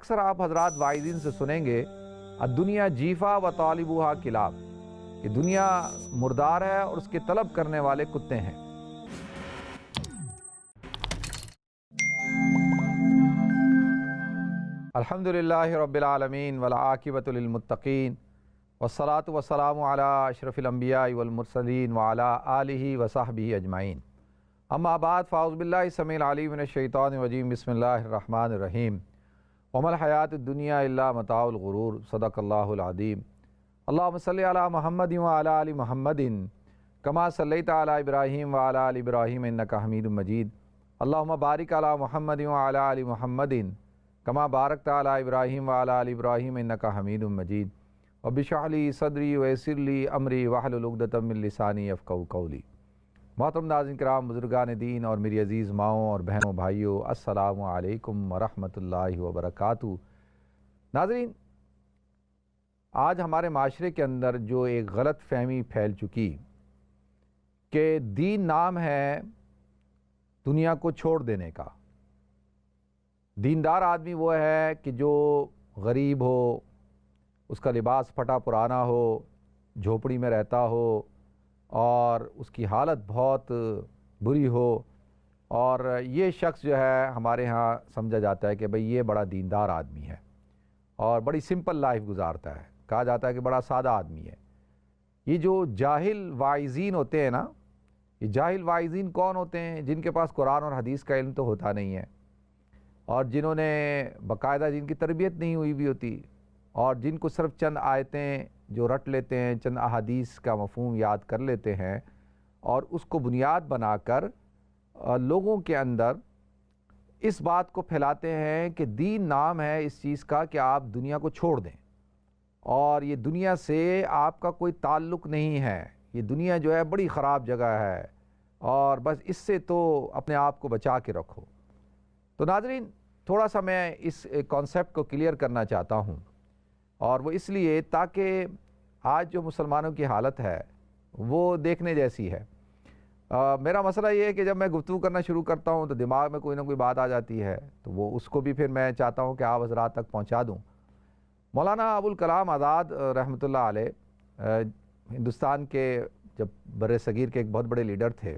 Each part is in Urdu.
اکثر آپ حضرات واعظین سے سنیں گے الدنیا جیفا و طالبوہا کلاب، کہ دنیا مردار ہے اور اس کے طلب کرنے والے کتے ہیں۔ الحمدللہ رب العالمین والعاقبۃ للمتقین والصلاة والسلام علی اشرف الانبیاء والمرسلین وعلی آلہ وصحبہ اجمعین، اما بعد فاعوذ باللہ السمیع العلیم من الشیطان الرجیم، بسم اللہ الرحمن الرحیم، وما الحیاۃ الدنیا الا متاع الغرور، صدق اللہ العظیم۔ اللہم صلی علی محمد وعلی آل محمد کما صلیت علی ابراہیم وعلی آل ابراہیم انک حمید مجید، اللہم بارک علی محمد وعلی آل محمد کما بارکت علی ابراہیم وعلی آل ابراہیم انک حمید مجید، رب اشرح لی صدری ویسر لی امری واحلل عقدۃ من لسانی یفقہوا قولی۔ محترم ناظرین کرام، بزرگان دین اور میری عزیز ماؤں اور بہنوں بھائیوں، السلام علیکم ورحمۃ اللہ وبرکاتہ۔ ناظرین، آج ہمارے معاشرے کے اندر جو ایک غلط فہمی پھیل چکی کہ دین نام ہے دنیا کو چھوڑ دینے کا۔ دیندار آدمی وہ ہے کہ جو غریب ہو، اس کا لباس پھٹا پرانا ہو، جھوپڑی میں رہتا ہو اور اس کی حالت بہت بری ہو، اور یہ شخص جو ہے ہمارے ہاں سمجھا جاتا ہے کہ بھئی یہ بڑا دیندار آدمی ہے اور بڑی سمپل لائف گزارتا ہے، کہا جاتا ہے کہ بڑا سادہ آدمی ہے۔ یہ جو جاہل واعظین ہوتے ہیں نا، یہ جاہل واعظین کون ہوتے ہیں؟ جن کے پاس قرآن اور حدیث کا علم تو ہوتا نہیں ہے، اور جنہوں نے باقاعدہ جن کی تربیت نہیں ہوئی بھی ہوتی، اور جن کو صرف چند آیتیں جو رٹ لیتے ہیں، چند احادیث کا مفہوم یاد کر لیتے ہیں اور اس کو بنیاد بنا کر لوگوں کے اندر اس بات کو پھیلاتے ہیں کہ دین نام ہے اس چیز کا کہ آپ دنیا کو چھوڑ دیں، اور یہ دنیا سے آپ کا کوئی تعلق نہیں ہے، یہ دنیا جو ہے بڑی خراب جگہ ہے اور بس اس سے تو اپنے آپ کو بچا کے رکھو۔ تو ناظرین، تھوڑا سا میں اس کانسیپٹ کو کلیئر کرنا چاہتا ہوں، اور وہ اس لیے تاکہ آج جو مسلمانوں کی حالت ہے وہ دیکھنے جیسی ہے۔ میرا مسئلہ یہ ہے کہ جب میں گفتگو کرنا شروع کرتا ہوں تو دماغ میں کوئی نہ کوئی بات آ جاتی ہے، تو وہ اس کو بھی پھر میں چاہتا ہوں کہ آپ حضرات تک پہنچا دوں۔ مولانا ابوالکلام آزاد رحمۃ اللہ علیہ ہندوستان کے جب بر صغیر کے ایک بہت بڑے لیڈر تھے،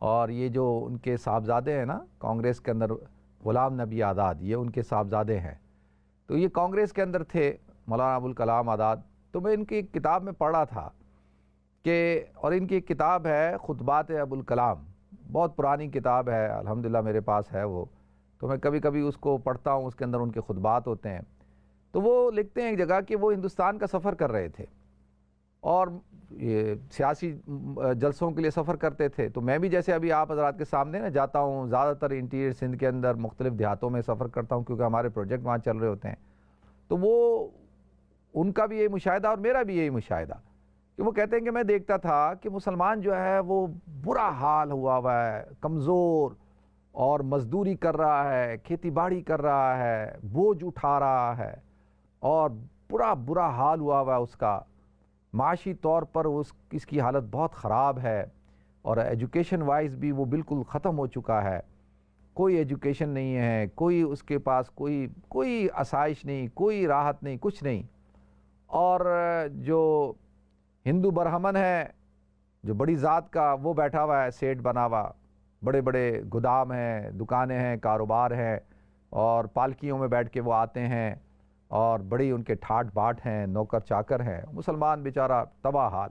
اور یہ جو ان کے صاحبزادے ہیں نا کانگریس کے اندر، غلام نبی آزاد، یہ ان کے صاحبزادے ہیں، تو یہ کانگریس کے اندر تھے مولانا ابوالکلام آزاد۔ تو میں ان کی ایک کتاب میں پڑھا تھا کہ، اور ان کی ایک کتاب ہے خطبات ابوالکلام، بہت پرانی کتاب ہے، الحمدللہ میرے پاس ہے وہ، تو میں کبھی کبھی اس کو پڑھتا ہوں، اس کے اندر ان کے خطبات ہوتے ہیں۔ تو وہ لکھتے ہیں ایک جگہ کہ وہ ہندوستان کا سفر کر رہے تھے اور یہ سیاسی جلسوں کے لیے سفر کرتے تھے، تو میں بھی جیسے ابھی آپ حضرات کے سامنے نا جاتا ہوں، زیادہ تر انٹیریئر سندھ کے اندر مختلف دیہاتوں میں سفر کرتا ہوں کیونکہ ہمارے پروجیکٹ وہاں چل رہے ہوتے ہیں۔ تو وہ ان کا بھی یہی مشاہدہ اور میرا بھی یہی مشاہدہ کہ وہ کہتے ہیں کہ میں دیکھتا تھا کہ مسلمان جو ہے وہ برا حال ہوا ہے، کمزور، اور مزدوری کر رہا ہے، کھیتی باڑی کر رہا ہے، بوجھ اٹھا رہا ہے، اور برا حال ہوا ہے اس کا، معاشی طور پر اس کی حالت بہت خراب ہے، اور ایجوکیشن وائز بھی وہ بالکل ختم ہو چکا ہے، کوئی ایجوکیشن نہیں ہے، کوئی اس کے پاس کوئی آسائش نہیں، کوئی راحت نہیں، کچھ نہیں۔ اور جو ہندو برہمن ہے، جو بڑی ذات کا، وہ بیٹھا ہوا ہے سیٹ بنا ہوا، بڑے بڑے گودام ہیں، دکانیں ہیں، کاروبار ہیں، اور پالکیوں میں بیٹھ کے وہ آتے ہیں، اور بڑی ان کے ٹھاٹ باٹ ہیں، نوکر چاکر ہیں، مسلمان بیچارہ تباہ حال۔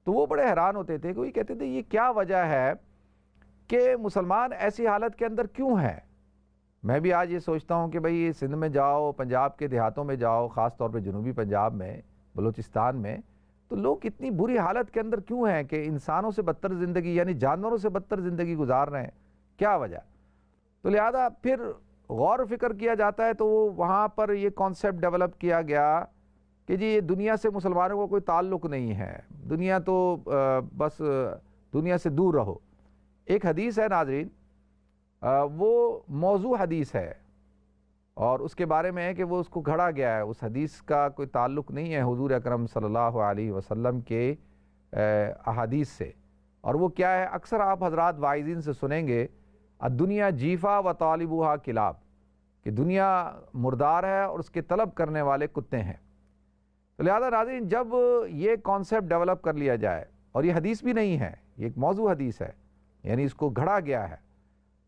تو وہ بڑے حیران ہوتے تھے، کوئی کہتے تھے یہ کیا وجہ ہے کہ مسلمان ایسی حالت کے اندر کیوں ہے؟ میں بھی آج یہ سوچتا ہوں کہ بھئی سندھ میں جاؤ، پنجاب کے دیہاتوں میں جاؤ، خاص طور پہ جنوبی پنجاب میں، بلوچستان میں، تو لوگ اتنی بری حالت کے اندر کیوں ہیں کہ انسانوں سے بدتر زندگی، یعنی جانوروں سے بدتر زندگی گزار رہے ہیں؟ کیا وجہ؟ تو لہذا پھر غور و فکر کیا جاتا ہے، تو وہاں پر یہ کانسیپٹ ڈیولپ کیا گیا کہ جی یہ دنیا سے مسلمانوں کو کوئی تعلق نہیں ہے، دنیا تو بس دنیا سے دور رہو۔ ایک حدیث ہے ناظرین، وہ موضوع حدیث ہے، اور اس کے بارے میں ہے کہ وہ اس کو گھڑا گیا ہے، اس حدیث کا کوئی تعلق نہیں ہے حضور اکرم صلی اللہ علیہ وسلم کے احادیث سے، اور وہ کیا ہے؟ اکثر آپ حضرات واعظین سے سنیں گے الدنیا جیفا و طالبوہا کلاب، کہ دنیا مردار ہے اور اس کے طلب کرنے والے کتے ہیں۔ تو لہذا ناظرین، جب یہ کانسیپٹ ڈیولپ کر لیا جائے، اور یہ حدیث بھی نہیں ہے، یہ ایک موضوع حدیث ہے، یعنی اس کو گھڑا گیا ہے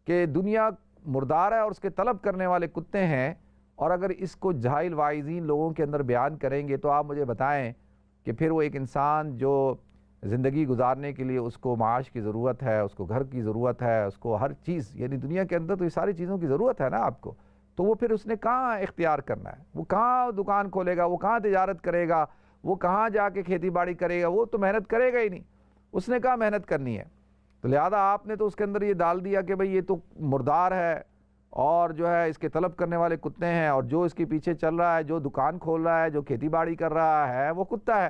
کہ دنیا مردار ہے اور اس کے طلب کرنے والے کتے ہیں، اور اگر اس کو جاہل واعظین لوگوں کے اندر بیان کریں گے تو آپ مجھے بتائیں کہ پھر وہ ایک انسان جو زندگی گزارنے کے لیے اس کو معاش کی ضرورت ہے، اس کو گھر کی ضرورت ہے، اس کو ہر چیز، یعنی دنیا کے اندر تو یہ ساری چیزوں کی ضرورت ہے نا آپ کو، تو وہ پھر اس نے کہاں اختیار کرنا ہے؟ وہ کہاں دکان کھولے گا؟ وہ کہاں تجارت کرے گا؟ وہ کہاں جا کے کھیتی باڑی کرے گا؟ وہ تو محنت کرے گا ہی نہیں، اس نے کہاں محنت کرنی ہے؟ تو لہذا آپ نے تو اس کے اندر یہ ڈال دیا کہ بھئی یہ تو مردار ہے اور جو ہے اس کے طلب کرنے والے کتے ہیں، اور جو اس کے پیچھے چل رہا ہے، جو دکان کھول رہا ہے، جو کھیتی باڑی کر رہا ہے، وہ کتا ہے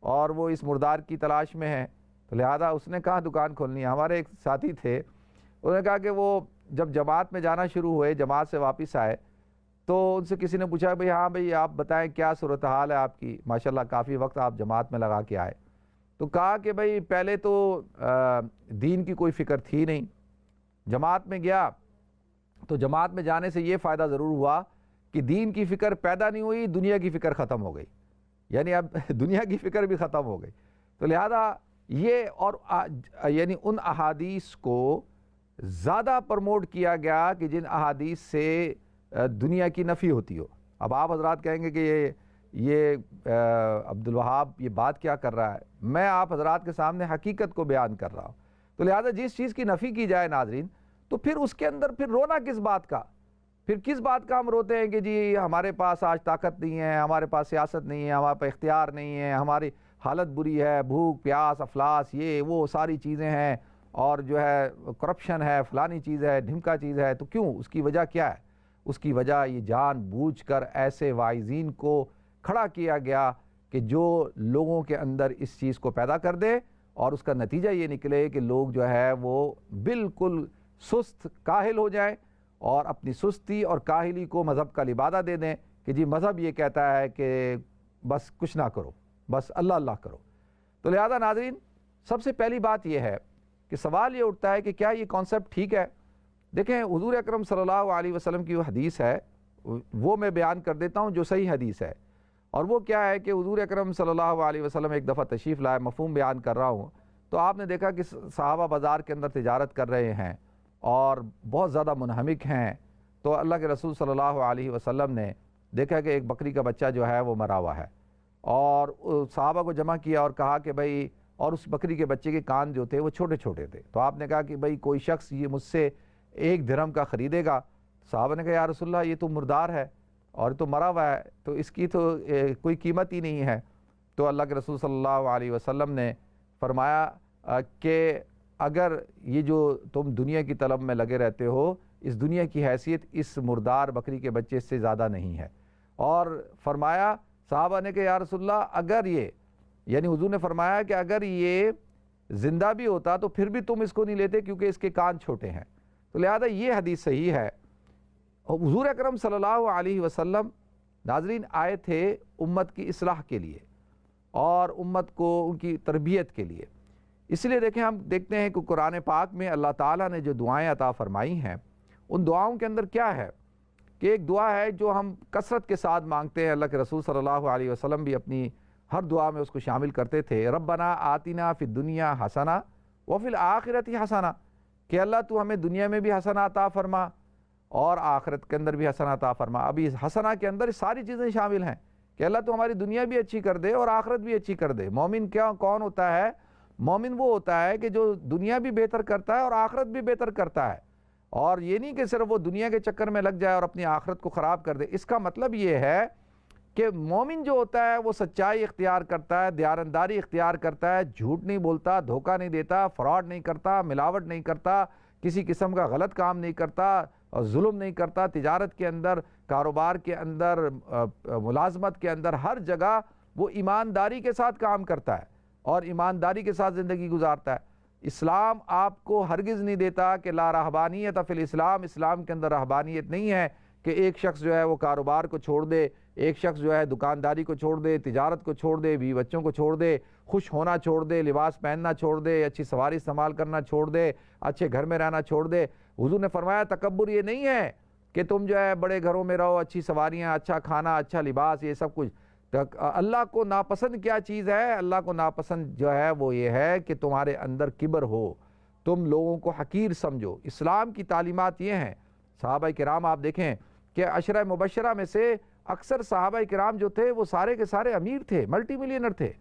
اور وہ اس مردار کی تلاش میں ہے۔ تو لہذا اس نے کہاں دکان کھولنی ہے؟ ہمارے ایک ساتھی تھے، انہوں نے کہا کہ وہ جب جماعت میں جانا شروع ہوئے، جماعت سے واپس آئے تو ان سے کسی نے پوچھا بھئی ہاں بھئی آپ بتائیں کیا صورتحال ہے آپ کی، ماشاءاللہ کافی وقت آپ جماعت میں لگا کے آئے۔ تو کہا کہ بھئی پہلے تو دین کی کوئی فکر تھی نہیں، جماعت میں گیا تو جماعت میں جانے سے یہ فائدہ ضرور ہوا کہ دین کی فکر پیدا نہیں ہوئی، دنیا کی فکر ختم ہو گئی، یعنی اب دنیا کی فکر بھی ختم ہو گئی۔ تو لہذا یہ اور یعنی ان احادیث کو زیادہ پرموٹ کیا گیا کہ جن احادیث سے دنیا کی نفی ہوتی ہو۔ اب آپ حضرات کہیں گے کہ یہ عبدالوہاب یہ بات کیا کر رہا ہے؟ میں آپ حضرات کے سامنے حقیقت کو بیان کر رہا ہوں۔ تو لہذا جس چیز کی نفی کی جائے ناظرین، تو پھر اس کے اندر پھر رونا کس بات کا؟ پھر کس بات کا ہم روتے ہیں کہ جی ہمارے پاس آج طاقت نہیں ہے، ہمارے پاس سیاست نہیں ہے، ہمارے پاس اختیار نہیں ہے، ہماری حالت بری ہے، بھوک پیاس افلاس یہ وہ ساری چیزیں ہیں، اور جو ہے کرپشن ہے، فلانی چیز ہے، ڈھمکا چیز ہے۔ تو کیوں؟ اس کی وجہ کیا ہے؟ اس کی وجہ یہ جان بوجھ کر ایسے واعظین کو کھڑا کیا گیا کہ جو لوگوں کے اندر اس چیز کو پیدا کر دے، اور اس کا نتیجہ یہ نکلے کہ لوگ جو ہے وہ بالکل سست کاہل ہو جائیں، اور اپنی سستی اور کاہلی کو مذہب کا لبادہ دے دیں کہ جی مذہب یہ کہتا ہے کہ بس کچھ نہ کرو، بس اللہ اللہ کرو۔ تو لہذا ناظرین، سب سے پہلی بات یہ ہے کہ سوال یہ اٹھتا ہے کہ کیا یہ کانسیپٹ ٹھیک ہے؟ دیکھیں، حضور اکرم صلی اللہ علیہ وسلم کی وہ حدیث ہے، وہ میں بیان کر دیتا ہوں جو صحیح حدیث ہے، اور وہ کیا ہے کہ حضور اکرم صلی اللہ علیہ وسلم ایک دفعہ تشریف لائے، مفہوم بیان کر رہا ہوں، تو آپ نے دیکھا کہ صحابہ بازار کے اندر تجارت کر رہے ہیں اور بہت زیادہ منہمک ہیں، تو اللہ کے رسول صلی اللہ علیہ وسلم نے دیکھا کہ ایک بکری کا بچہ جو ہے وہ مرا ہوا ہے، اور صحابہ کو جمع کیا اور کہا کہ بھئی، اور اس بکری کے بچے کے کان جو تھے وہ چھوٹے چھوٹے تھے، تو آپ نے کہا کہ بھئی کوئی شخص یہ مجھ سے 1 درہم کا خریدے گا؟ صحابہ نے کہا یا رسول اللہ یہ تو مردار ہے اور تو مرا ہوا ہے، تو اس کی تو کوئی قیمت ہی نہیں ہے۔ تو اللہ کے رسول صلی اللہ علیہ وسلم نے فرمایا کہ اگر یہ جو تم دنیا کی طلب میں لگے رہتے ہو، اس دنیا کی حیثیت اس مردار بکری کے بچے سے زیادہ نہیں ہے۔ اور فرمایا، صحابہ نے کہا یا رسول اللہ اگر یہ، یعنی حضور نے فرمایا کہ اگر یہ زندہ بھی ہوتا تو پھر بھی تم اس کو نہیں لیتے کیونکہ اس کے کان چھوٹے ہیں۔ تو لہذا یہ حدیث صحیح ہے۔ حضور اکرم صلی اللہ علیہ وسلم ناظرین آئے تھے امت کی اصلاح کے لیے اور امت کو ان کی تربیت کے لیے۔ اس لیے دیکھیں، ہم دیکھتے ہیں کہ قرآن پاک میں اللہ تعالیٰ نے جو دعائیں عطا فرمائی ہیں، ان دعاؤں کے اندر کیا ہے کہ ایک دعا ہے جو ہم کثرت کے ساتھ مانگتے ہیں، اللہ کے رسول صلی اللہ علیہ وسلم بھی اپنی ہر دعا میں اس کو شامل کرتے تھے، ربنا آتنا فی الدنیا حسنہ وفی الآخرۃ حسنہ، کہ اللہ تو ہمیں دنیا میں بھی حسنہ عطا فرما اور آخرت کے اندر بھی حسنہ عطا فرما۔ اب اس حسنہ کے اندر ساری چیزیں شامل ہیں کہ اللہ تو ہماری دنیا بھی اچھی کر دے اور آخرت بھی اچھی کر دے۔ مومن کون ہوتا ہے؟ مومن وہ ہوتا ہے کہ جو دنیا بھی بہتر کرتا ہے اور آخرت بھی بہتر کرتا ہے، اور یہ نہیں کہ صرف وہ دنیا کے چکر میں لگ جائے اور اپنی آخرت کو خراب کر دے۔ اس کا مطلب یہ ہے کہ مومن جو ہوتا ہے وہ سچائی اختیار کرتا ہے، دیانتداری اختیار کرتا ہے، جھوٹ نہیں بولتا، دھوکہ نہیں دیتا، فراڈ نہیں کرتا، ملاوٹ نہیں کرتا، کسی قسم کا غلط کام نہیں کرتا اور ظلم نہیں کرتا، تجارت کے اندر، کاروبار کے اندر، ملازمت کے اندر، ہر جگہ وہ ایمانداری کے ساتھ کام کرتا ہے اور ایمانداری کے ساتھ زندگی گزارتا ہے۔ اسلام آپ کو ہرگز نہیں دیتا کہ لا رہبانیت فی الاسلام، اسلام کے اندر رہبانیت نہیں ہے کہ ایک شخص جو ہے وہ کاروبار کو چھوڑ دے، ایک شخص جو ہے دکانداری کو چھوڑ دے، تجارت کو چھوڑ دے، بیوی بچوں کو چھوڑ دے، خوش ہونا چھوڑ دے، لباس پہننا چھوڑ دے، اچھی سواری استعمال کرنا چھوڑ دے، اچھے گھر میں رہنا چھوڑ دے۔ حضور نے فرمایا تکبر یہ نہیں ہے کہ تم جو ہے بڑے گھروں میں رہو، اچھی سواریاں، اچھا کھانا، اچھا لباس، یہ سب کچھ۔ اللہ کو ناپسند کیا چیز ہے؟ اللہ کو ناپسند جو ہے وہ یہ ہے کہ تمہارے اندر کبر ہو، تم لوگوں کو حقیر سمجھو۔ اسلام کی تعلیمات یہ ہیں۔ صحابہ کرام آپ دیکھیں کہ عشرہ مبشرہ میں سے اکثر صحابہ کرام جو تھے وہ سارے کے سارے امیر تھے، ملٹی ملینر تھے،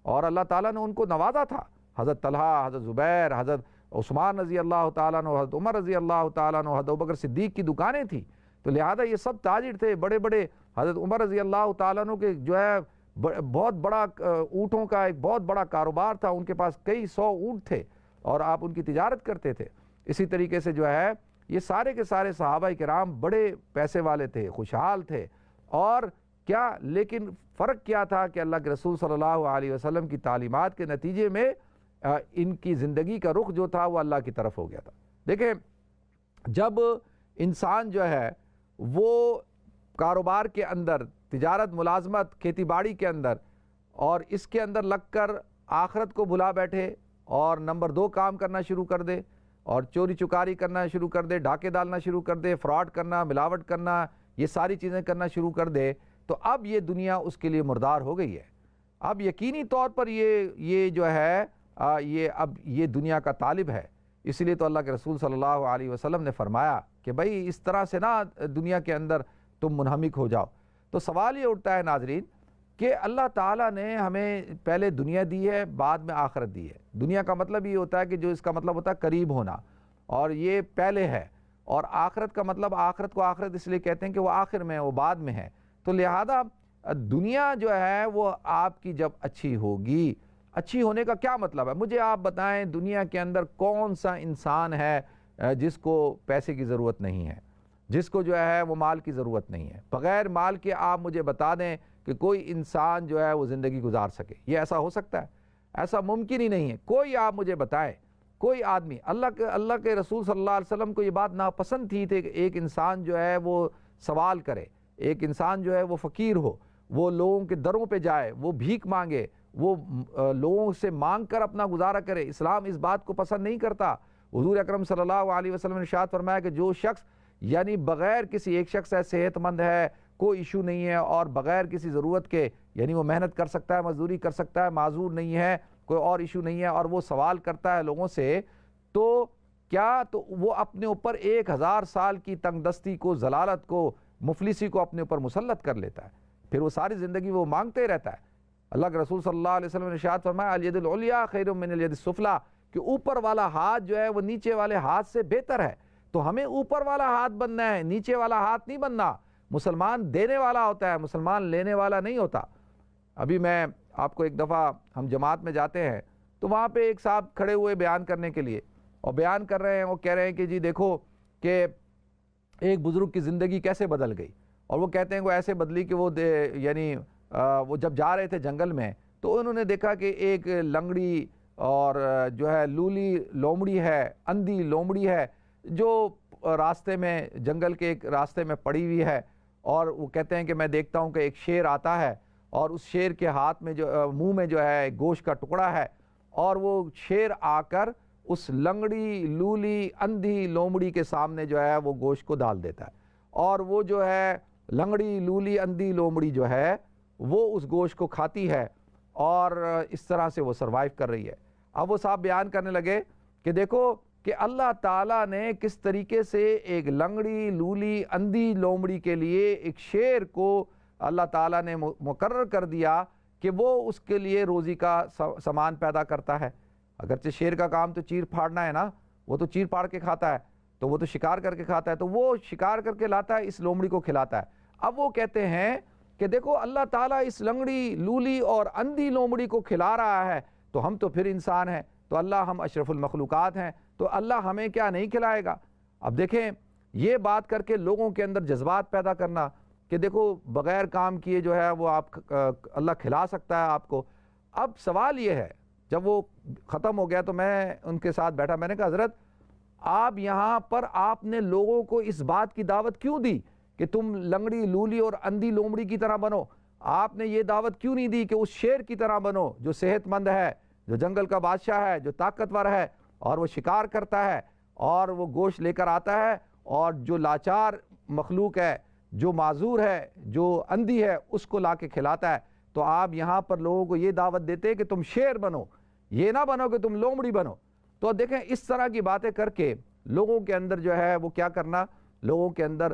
اور اللہ تعالیٰ نے ان کو نوازا تھا۔ حضرت طلحہ، حضرت زبیر، حضرت عثمان رضی اللہ تعالیٰ عنہ، حضرت عمر رضی اللہ تعالیٰ عنہ، حضرت ابوبکر صدیق کی دکانیں تھیں، تو لہذا یہ سب تاجر تھے، بڑے بڑے۔ حضرت عمر رضی اللہ تعالیٰ عنہ کے جو ہے بہت بڑا اونٹوں کا ایک بہت بڑا کاروبار تھا، ان کے پاس کئی 100 اونٹ تھے اور آپ ان کی تجارت کرتے تھے۔ اسی طریقے سے جو ہے یہ سارے کے سارے صحابہ کرام بڑے پیسے والے تھے، خوشحال تھے، اور کیا لیکن فرق کیا تھا کہ اللہ کے رسول صلی اللہ علیہ وسلم کی تعلیمات کے نتیجے میں ان کی زندگی کا رخ جو تھا وہ اللہ کی طرف ہو گیا تھا۔ دیکھیں، جب انسان جو ہے وہ کاروبار کے اندر، تجارت، ملازمت، کھیتی باڑی کے اندر، اور اس کے اندر لگ کر آخرت کو بھلا بیٹھے اور نمبر 2 کام کرنا شروع کر دے، اور چوری چکاری کرنا شروع کر دے، ڈاکے ڈالنا شروع کر دے، فراڈ کرنا، ملاوٹ کرنا، یہ ساری چیزیں کرنا شروع کر دے، تو اب یہ دنیا اس کے لیے مردار ہو گئی ہے۔ اب یقینی طور پر یہ جو ہے یہ دنیا کا طالب ہے۔ اس لیے تو اللہ کے رسول صلی اللہ علیہ وسلم نے فرمایا کہ بھائی اس طرح سے نہ دنیا کے اندر تم منہمک ہو جاؤ۔ تو سوال یہ اٹھتا ہے ناظرین کہ اللہ تعالیٰ نے ہمیں پہلے دنیا دی ہے، بعد میں آخرت دی ہے۔ دنیا کا مطلب یہ ہوتا ہے کہ جو اس کا مطلب ہوتا ہے قریب ہونا، اور یہ پہلے ہے، اور آخرت کا مطلب آخرت کو آخرت اس لیے کہتے ہیں کہ وہ آخر میں ہے، وہ بعد میں ہے۔ تو لہذا دنیا جو ہے وہ آپ کی جب اچھی ہوگی، اچھی ہونے کا کیا مطلب ہے؟ مجھے آپ بتائیں دنیا کے اندر کون سا انسان ہے جس کو پیسے کی ضرورت نہیں ہے، جس کو جو ہے وہ مال کی ضرورت نہیں ہے؟ بغیر مال کے آپ مجھے بتا دیں کہ کوئی انسان جو ہے وہ زندگی گزار سکے، یہ ایسا ہو سکتا ہے؟ ایسا ممکن ہی نہیں ہے۔ کوئی آپ مجھے بتائیں، کوئی آدمی۔ اللہ کے رسول صلی اللہ علیہ وسلم کو یہ بات ناپسند تھی کہ ایک انسان جو ہے وہ سوال کرے، ایک انسان جو ہے وہ فقیر ہو، وہ لوگوں کے دروں پہ جائے، وہ بھیک مانگے، وہ لوگوں سے مانگ کر اپنا گزارا کرے۔ اسلام اس بات کو پسند نہیں کرتا۔ حضور اکرم صلی اللہ علیہ وسلم نے ارشاد فرمایا کہ جو شخص یعنی بغیر کسی، ایک شخص ہے صحت مند ہے، کوئی ایشو نہیں ہے، اور بغیر کسی ضرورت کے یعنی وہ محنت کر سکتا ہے، مزدوری کر سکتا ہے، معذور نہیں ہے، کوئی اور ایشو نہیں ہے، اور وہ سوال کرتا ہے لوگوں سے، تو کیا تو وہ اپنے اوپر 1000 سال کی تنگ دستی کو، ضلالت کو، مفلسی کو اپنے اوپر مسلط کر لیتا ہے، پھر وہ ساری زندگی وہ مانگتے رہتا ہے۔ اللہ کے رسول صلی اللہ علیہ وسلم نے ارشاد فرمایا الید العلیٰ خیر من الید السفلیٰ، کہ اوپر والا ہاتھ جو ہے وہ نیچے والے ہاتھ سے بہتر ہے۔ تو ہمیں اوپر والا ہاتھ بننا ہے، نیچے والا ہاتھ نہیں بننا۔ مسلمان دینے والا ہوتا ہے، مسلمان لینے والا نہیں ہوتا۔ ابھی میں آپ کو ایک دفعہ ہم جماعت میں جاتے ہیں تو وہاں پہ ایک صاحب کھڑے ہوئے بیان کرنے کے لیے، اور بیان کر رہے ہیں، وہ کہہ رہے ہیں کہ جی دیکھو کہ ایک بزرگ کی زندگی کیسے بدل گئی، اور وہ کہتے ہیں وہ ایسے بدلی کہ وہ جب جا رہے تھے جنگل میں تو انہوں نے دیکھا کہ ایک لنگڑی اور جو ہے لولی لومڑی ہے، اندھی لومڑی ہے، جو راستے میں، جنگل کے ایک راستے میں پڑی ہوئی ہے، اور وہ کہتے ہیں کہ میں دیکھتا ہوں کہ ایک شیر آتا ہے، اور اس شیر کے ہاتھ میں منہ میں جو ہے گوشت کا ٹکڑا ہے، اور وہ شیر آ کر اس لنگڑی لولی اندھی لومڑی کے سامنے جو ہے وہ گوشت کو ڈال دیتا ہے، اور وہ جو ہے لنگڑی لولی اندھی لومڑی جو ہے وہ اس گوشت کو کھاتی ہے، اور اس طرح سے وہ سروائیو کر رہی ہے۔ اب وہ صاحب بیان کرنے لگے کہ دیکھو کہ اللہ تعالیٰ نے کس طریقے سے ایک لنگڑی لولی اندھی لومڑی کے لیے ایک شیر کو اللہ تعالیٰ نے مقرر کر دیا کہ وہ اس کے لیے روزی کا سامان پیدا کرتا ہے۔ اگرچہ شیر کا کام تو چیر پھاڑنا ہے نا، وہ تو چیر پھاڑ کے کھاتا ہے، تو وہ تو شکار کر کے کھاتا ہے، تو وہ شکار کر کے لاتا ہے، اس لومڑی کو کھلاتا ہے۔ اب وہ کہتے ہیں کہ دیکھو اللہ تعالیٰ اس لنگڑی لولی اور اندھی لومڑی کو کھلا رہا ہے، تو ہم تو پھر انسان ہیں، تو اللہ ہم اشرف المخلوقات ہیں، تو اللہ ہمیں کیا نہیں کھلائے گا؟ اب دیکھیں یہ بات کر کے لوگوں کے اندر جذبات پیدا کرنا کہ دیکھو بغیر کام کیے جو ہے وہ اللہ کھلا سکتا ہے آپ کو۔ اب سوال یہ ہے، جب وہ ختم ہو گیا تو میں ان کے ساتھ بیٹھا، میں نے کہا حضرت آپ یہاں پر آپ نے لوگوں کو اس بات کی دعوت کیوں دی کہ تم لنگڑی لولی اور اندھی لومڑی کی طرح بنو؟ آپ نے یہ دعوت کیوں نہیں دی کہ اس شیر کی طرح بنو جو صحت مند ہے، جو جنگل کا بادشاہ ہے، جو طاقتور ہے، اور وہ شکار کرتا ہے، اور وہ گوشت لے کر آتا ہے، اور جو لاچار مخلوق ہے، جو معذور ہے، جو اندھی ہے، اس کو لا کے کھلاتا ہے۔ تو آپ یہاں پر لوگوں کو یہ دعوت دیتے کہ تم شیر بنو، یہ نہ بنو کہ تم لومڑی بنو۔ تو دیکھیں اس طرح کی باتیں کر کے لوگوں کے اندر جو ہے وہ کیا کرنا، لوگوں کے اندر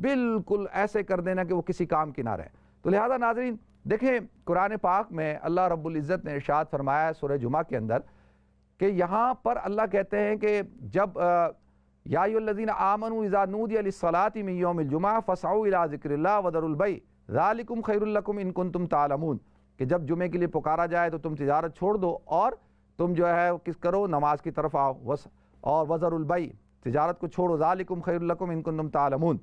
بالکل ایسے کر دینا کہ وہ کسی کام کی نہ رہے۔ تو لہذا ناظرین دیکھیں قرآن پاک میں اللہ رب العزت نے ارشاد فرمایا ہے سورہ جمعہ کے اندر کہ یہاں پر اللہ کہتے ہیں کہ جب یا ایھا الذین آمنوا اذا نودی للصلاۃ من یوم الجمعہ فاسعوا الی ذکر اللہ وذروا البیع ذالکم خیر لکم ان کنتم تعلمون، کہ جب جمعے کے لیے پکارا جائے تو تم تجارت چھوڑ دو اور تم جو ہے کس کرو، نماز کی طرف آؤ، اور وذروا البیع، تجارت کو چھوڑو، ذالکم خیر لکم ان کنتم تعلمون،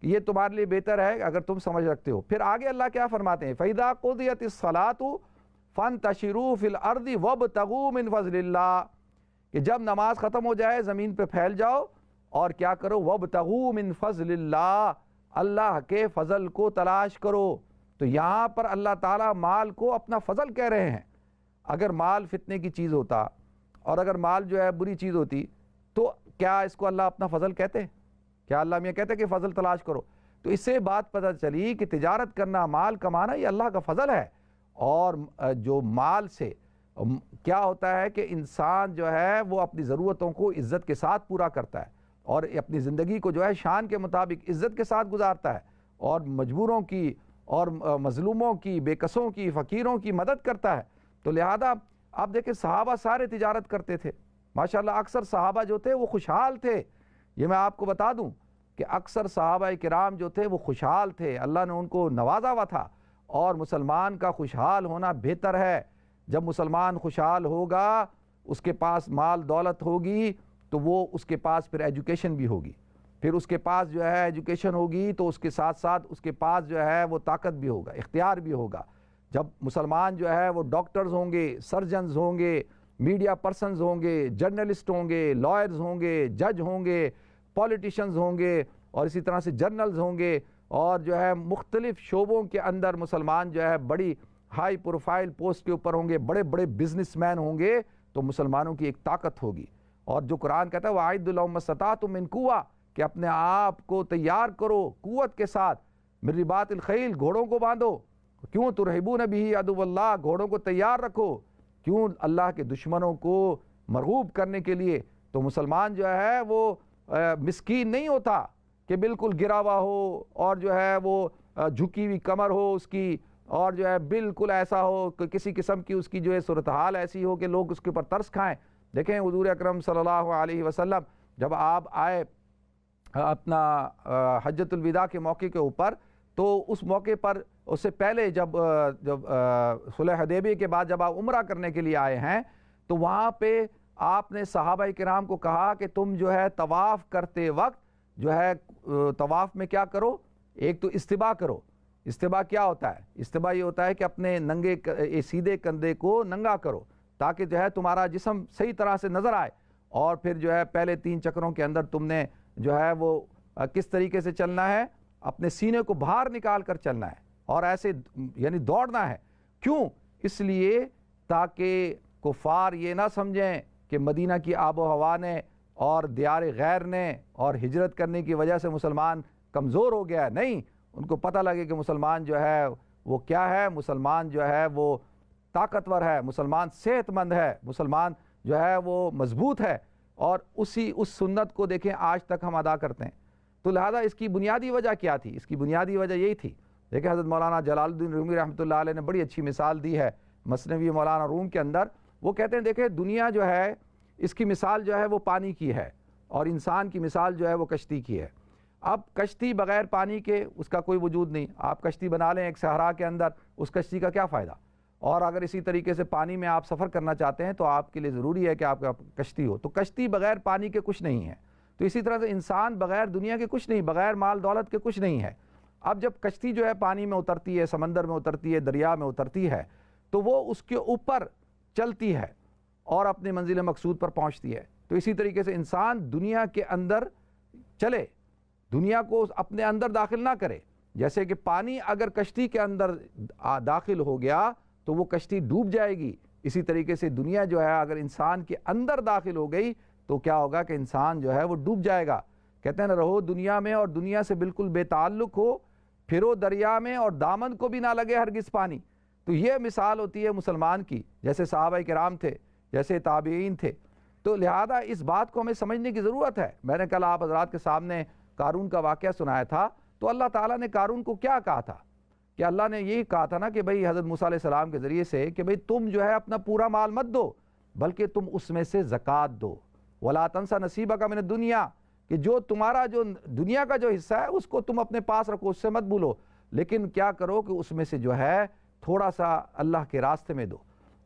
کہ یہ تمہارے لیے بہتر ہے اگر تم سمجھ رکھتے ہو۔ پھر آگے اللہ کیا فرماتے ہیں، فَإِذَا قُضِيَتِ الصَّلَاةُ فَانتَشِرُوا فِي الْأَرْضِ وَابْتَغُوا مِنْ فَضْلِ اللَّهِ، کہ جب نماز ختم ہو جائے زمین پہ پھیل جاؤ اور کیا کرو، وَابْتَغُوا مِنْ فَضْلِ اللَّهِ، اللہ کے فضل کو تلاش کرو۔ تو یہاں پر اللہ تعالیٰ مال کو اپنا فضل کہہ رہے ہیں۔ اگر مال فتنے کی چیز ہوتا اور اگر مال جو ہے بری چیز ہوتی تو کیا اس کو اللہ اپنا فضل کہتے؟ کیا اللہ میں کہتے کہ فضل تلاش کرو؟ تو اس سے بات پتہ چلی کہ تجارت کرنا، مال کمانا، یہ اللہ کا فضل ہے۔ اور جو مال سے کیا ہوتا ہے کہ انسان جو ہے وہ اپنی ضرورتوں کو عزت کے ساتھ پورا کرتا ہے اور اپنی زندگی کو جو ہے شان کے مطابق عزت کے ساتھ گزارتا ہے اور مجبوروں کی اور مظلوموں کی، بے کسوں کی، فقیروں کی مدد کرتا ہے۔ تو لہذا آپ دیکھیں صحابہ سارے تجارت کرتے تھے ماشاءاللہ، اکثر صحابہ جو تھے وہ خوشحال تھے۔ یہ میں آپ کو بتا دوں کہ اکثر صحابہ کرام جو تھے وہ خوشحال تھے، اللہ نے ان کو نوازا ہوا تھا۔ اور مسلمان کا خوشحال ہونا بہتر ہے۔ جب مسلمان خوشحال ہوگا، اس کے پاس مال دولت ہوگی تو وہ اس کے پاس پھر ایجوکیشن بھی ہوگی، پھر اس کے پاس جو ہے ایجوکیشن ہوگی تو اس کے ساتھ ساتھ اس کے پاس جو ہے وہ طاقت بھی ہوگا، اختیار بھی ہوگا۔ جب مسلمان جو ہے وہ ڈاکٹرز ہوں گے، سرجنز ہوں گے، میڈیا پرسنز ہوں گے، جرنلسٹ ہوں گے، لائرز ہوں گے، جج ہوں گے، پولیٹیشنز ہوں گے، اور اسی طرح سے جرنلز ہوں گے، اور جو ہے مختلف شعبوں کے اندر مسلمان جو ہے بڑی ہائی پروفائل پوسٹ کے اوپر ہوں گے، بڑے بڑے بزنس مین ہوں گے، تو مسلمانوں کی ایک طاقت ہوگی۔ اور جو قرآن کہتا ہے وَأَعِدُّوا لَهُم مَّا اسْتَطَعْتُم مِّن قُوَّةٍ، کہ اپنے آپ کو تیار کرو قوت کے ساتھ، مِن رِبَاطِ الْخَیل، گھوڑوں کو باندھو، کیوں ترہبون بِہِ عَدُوَّ اللَّہ، گھوڑوں کو تیار رکھو، کیوں اللہ کے دشمنوں کو مرغوب کرنے کے لیے۔ تو مسلمان جو ہے وہ مسکین نہیں ہوتا کہ بالکل گرا ہوا ہو اور جو ہے وہ جھکی ہوئی کمر ہو اس کی، اور جو ہے بالکل ایسا ہو کہ کسی قسم کی اس کی جو ہے صورتحال ایسی ہو کہ لوگ اس کے اوپر ترس کھائیں۔ دیکھیں حضور اکرم صلی اللہ علیہ وسلم جب آپ آئے اپنا حجۃ الوداع کے موقع کے اوپر، تو اس موقع پر اس سے پہلے جب صلح حدیبیہ کے بعد جب آپ عمرہ کرنے کے لیے آئے ہیں تو وہاں پہ آپ نے صحابہ کرام کو کہا کہ تم جو ہے طواف کرتے وقت جو ہے طواف میں کیا کرو، ایک تو استباء کرو۔ استباء کیا ہوتا ہے؟ استباء یہ ہوتا ہے کہ اپنے ننگے سیدھے کندھے کو ننگا کرو تاکہ جو ہے تمہارا جسم صحیح طرح سے نظر آئے، اور پھر جو ہے پہلے 3 چکروں کے اندر تم نے جو ہے وہ کس طریقے سے چلنا ہے، اپنے سینے کو باہر نکال کر چلنا ہے اور ایسے یعنی دوڑنا ہے۔ کیوں؟ اس لیے تاکہ کفار یہ نہ سمجھیں کہ مدینہ کی آب و ہوا نے اور دیار غیر نے اور ہجرت کرنے کی وجہ سے مسلمان کمزور ہو گیا ہے۔ نہیں، ان کو پتہ لگے کہ مسلمان جو ہے وہ کیا ہے، مسلمان جو ہے وہ طاقتور ہے، مسلمان صحت مند ہے، مسلمان جو ہے وہ مضبوط ہے، اور اس سنت کو دیکھیں آج تک ہم ادا کرتے ہیں۔ تو لہذا اس کی بنیادی وجہ کیا تھی؟ اس کی بنیادی وجہ یہی تھی۔ دیکھیں حضرت مولانا جلال الدین رومی رحمۃ اللہ علیہ نے بڑی اچھی مثال دی ہے مثنوی مولانا روم کے اندر۔ وہ کہتے ہیں دیکھیں دنیا جو ہے اس کی مثال جو ہے وہ پانی کی ہے، اور انسان کی مثال جو ہے وہ کشتی کی ہے۔ اب کشتی بغیر پانی کے اس کا کوئی وجود نہیں۔ آپ کشتی بنا لیں ایک صحرا کے اندر، اس کشتی کا کیا فائدہ؟ اور اگر اسی طریقے سے پانی میں آپ سفر کرنا چاہتے ہیں تو آپ کے لیے ضروری ہے کہ آپ کا کشتی ہو۔ تو کشتی بغیر پانی کے کچھ نہیں ہے۔ تو اسی طرح سے انسان بغیر دنیا کے کچھ نہیں، بغیر مال دولت کے کچھ نہیں ہے۔ اب جب کشتی جو ہے پانی میں اترتی ہے، سمندر میں اترتی ہے، دریا میں اترتی ہے، تو وہ اس کے اوپر چلتی ہے اور اپنی منزل مقصود پر پہنچتی ہے۔ تو اسی طریقے سے انسان دنیا کے اندر چلے، دنیا کو اپنے اندر داخل نہ کرے۔ جیسے کہ پانی اگر کشتی کے اندر داخل ہو گیا تو وہ کشتی ڈوب جائے گی، اسی طریقے سے دنیا جو ہے اگر انسان کے اندر داخل ہو گئی تو کیا ہوگا کہ انسان جو ہے وہ ڈوب جائے گا۔ کہتے ہیں نا رہو دنیا میں اور دنیا سے بالکل بے تعلق ہو، پھرو دریا میں اور دامن کو بھی نہ لگے ہرگز پانی۔ تو یہ مثال ہوتی ہے مسلمان کی، جیسے صحابہ کرام تھے، جیسے تابعین تھے۔ تو لہذا اس بات کو ہمیں سمجھنے کی ضرورت ہے۔ میں نے کل آپ حضرات کے سامنے قارون کا واقعہ سنایا تھا، تو اللہ تعالیٰ نے قارون کو کیا کہا تھا کہ اللہ نے یہی کہا تھا نا کہ بھئی حضرت موسیٰ علیہ السلام کے ذریعے سے کہ بھئی تم جو ہے اپنا پورا مال مت دو، بلکہ تم اس میں سے زکوٰۃ دو۔ وَلَا تَنْسَ نَصِيبَكَ مِنَ الدُّنْيَا، کہ جو تمہارا جو دنیا کا جو حصہ ہے اس کو تم اپنے پاس رکھو، اس سے مت بھولو، لیکن کیا کرو کہ اس میں سے جو ہے تھوڑا سا اللہ کے راستے میں دو۔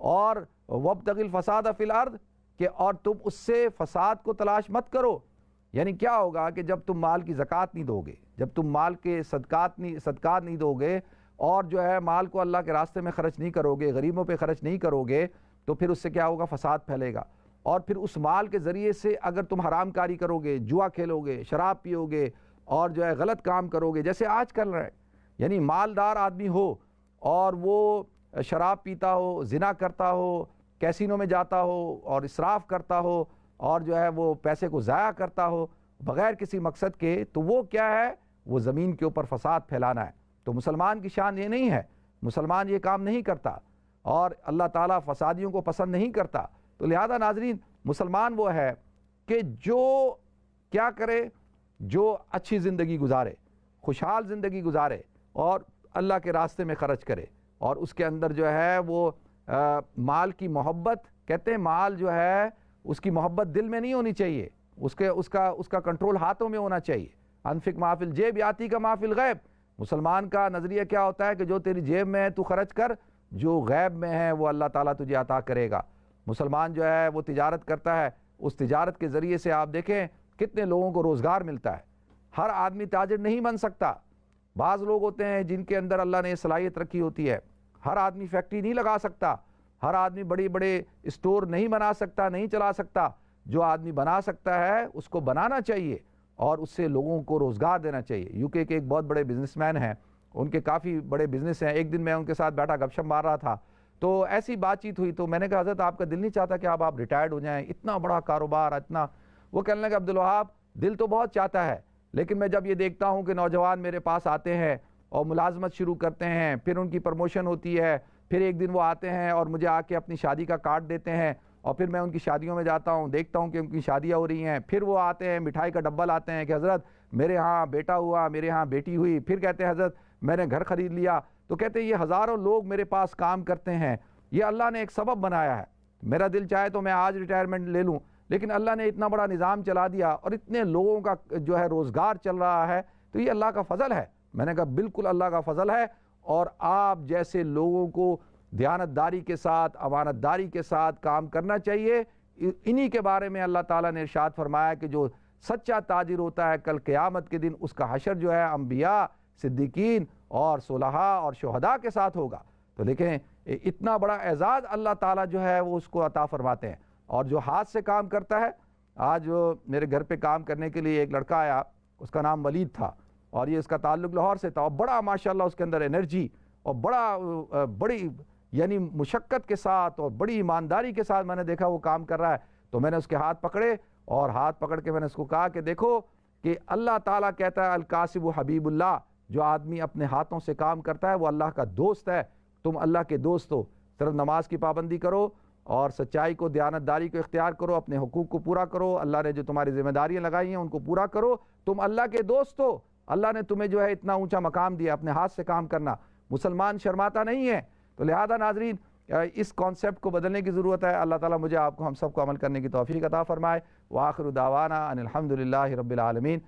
اور وَابْتَغِ الْفَسَادَ فِي الْأَرْضِ، کہ اور تم اس سے فساد کو تلاش مت کرو۔ یعنی کیا ہوگا کہ جب تم مال کی زکوٰۃ نہیں دو گے، جب تم مال کے صدقات نہیں دو گے، اور جو ہے مال کو اللہ کے راستے میں خرچ نہیں کرو گے، غریبوں پہ خرچ نہیں کرو گے، تو پھر اس سے کیا ہوگا؟ فساد پھیلے گا۔ اور پھر اس مال کے ذریعے سے اگر تم حرام کاری کرو گے، جوا کھیلو گے، شراب پیو گے، اور جو ہے غلط کام کرو گے، جیسے آج کر رہے ہیں، یعنی مالدار آدمی ہو اور وہ شراب پیتا ہو، زنا کرتا ہو، کیسینو میں جاتا ہو اور اسراف کرتا ہو، اور جو ہے وہ پیسے کو ضائع کرتا ہو بغیر کسی مقصد کے، تو وہ کیا ہے؟ وہ زمین کے اوپر فساد پھیلانا ہے۔ تو مسلمان کی شان یہ نہیں ہے، مسلمان یہ کام نہیں کرتا، اور اللہ تعالیٰ فسادیوں کو پسند نہیں کرتا۔ تو لہذا ناظرین، مسلمان وہ ہے کہ جو کیا کرے؟ جو اچھی زندگی گزارے، خوشحال زندگی گزارے، اور اللہ کے راستے میں خرچ کرے، اور اس کے اندر جو ہے وہ مال کی محبت، کہتے ہیں مال جو ہے اس کی محبت دل میں نہیں ہونی چاہیے، اس کا کنٹرول ہاتھوں میں ہونا چاہیے۔ انفق ما فی الجیب یاتی کا ما فی الغیب۔ مسلمان کا نظریہ کیا ہوتا ہے کہ جو تیری جیب میں ہے تو خرچ کر، جو غیب میں ہے وہ اللہ تعالیٰ تجھے عطا کرے گا۔ مسلمان جو ہے وہ تجارت کرتا ہے، اس تجارت کے ذریعے سے آپ دیکھیں کتنے لوگوں کو روزگار ملتا ہے۔ ہر آدمی تاجر نہیں بن سکتا، بعض لوگ ہوتے ہیں جن کے اندر اللہ نے صلاحیت رکھی ہوتی ہے۔ ہر آدمی فیکٹری نہیں لگا سکتا، ہر آدمی بڑے بڑے اسٹور نہیں بنا سکتا، نہیں چلا سکتا۔ جو آدمی بنا سکتا ہے اس کو بنانا چاہیے، اور اس سے لوگوں کو روزگار دینا چاہیے۔ یو کے ایک بہت بڑے بزنس مین ہیں، ان کے کافی بڑے بزنس ہیں۔ ایک دن میں ان کے ساتھ بیٹھا گپ شپ مار رہا تھا، تو ایسی بات چیت ہوئی، تو میں نے کہا حضرت آپ کا دل نہیں چاہتا کہ آپ ریٹائرڈ ہو جائیں؟ اتنا بڑا کاروبار، اتنا۔ وہ کہنے لگا عبدالوہاب دل تو بہت چاہتا ہے، لیکن میں جب یہ دیکھتا ہوں کہ نوجوان میرے پاس آتے ہیں اور ملازمت شروع کرتے ہیں، پھر ان کی پروموشن ہوتی ہے، پھر ایک دن وہ آتے ہیں اور مجھے آ کے اپنی شادی کا کارڈ دیتے ہیں، اور پھر میں ان کی شادیوں میں جاتا ہوں، دیکھتا ہوں کہ ان کی شادیاں ہو رہی ہیں، پھر وہ آتے ہیں مٹھائی کا ڈبہ لاتے ہیں کہ حضرت میرے ہاں بیٹا ہوا، میرے ہاں بیٹی ہوئی، پھر کہتے ہیں حضرت میں نے گھر خرید لیا۔ تو کہتے ہیں یہ ہزاروں لوگ میرے پاس کام کرتے ہیں، یہ اللہ نے ایک سبب بنایا ہے۔ میرا دل چاہے تو میں آج ریٹائرمنٹ لے لوں، لیکن اللہ نے اتنا بڑا نظام چلا دیا اور اتنے لوگوں کا جو ہے روزگار چل رہا ہے، تو یہ اللہ کا فضل ہے۔ میں نے کہا بالکل اللہ کا فضل ہے، اور آپ جیسے لوگوں کو دیانت داری کے ساتھ، امانت داری کے ساتھ کام کرنا چاہیے۔ انہی کے بارے میں اللہ تعالیٰ نے ارشاد فرمایا کہ جو سچا تاجر ہوتا ہے کل قیامت کے دن اس کا حشر جو ہے انبیاء، صدیقین اور صلحاء اور شہداء کے ساتھ ہوگا۔ تو دیکھیں اتنا بڑا اعزاز اللہ تعالیٰ جو ہے وہ اس کو عطا فرماتے ہیں۔ اور جو ہاتھ سے کام کرتا ہے، آج میرے گھر پہ کام کرنے کے لیے ایک لڑکا آیا، اس کا نام ولید تھا، اور یہ اس کا تعلق لاہور سے تھا، اور بڑا ماشاءاللہ اس کے اندر انرجی، اور بڑی یعنی مشقت کے ساتھ اور بڑی ایمانداری کے ساتھ میں نے دیکھا وہ کام کر رہا ہے۔ تو میں نے اس کے ہاتھ پکڑے، اور ہاتھ پکڑ کے میں نے اس کو کہا کہ دیکھو کہ اللہ تعالیٰ کہتا ہے الکاسب حبیب اللہ، جو آدمی اپنے ہاتھوں سے کام کرتا ہے وہ اللہ کا دوست ہے۔ تم اللہ کے دوست ہو، صرف نماز کی پابندی کرو اور سچائی کو، دیانت داری کو اختیار کرو، اپنے حقوق کو پورا کرو، اللہ نے جو تمہاری ذمہ داریاں لگائی ہیں ان کو پورا کرو، تم اللہ کے دوست ہو۔ اللہ نے تمہیں جو ہے اتنا اونچا مقام دیا، اپنے ہاتھ سے کام کرنا۔ مسلمان شرماتا نہیں ہے۔ تو لہذا ناظرین اس کانسیپٹ کو بدلنے کی ضرورت ہے۔ اللہ تعالیٰ مجھے آپ کو، ہم سب کو عمل کرنے کی توفیق عطا فرمائے۔ وآخر دعوانا ان الحمد للہ رب العالمین۔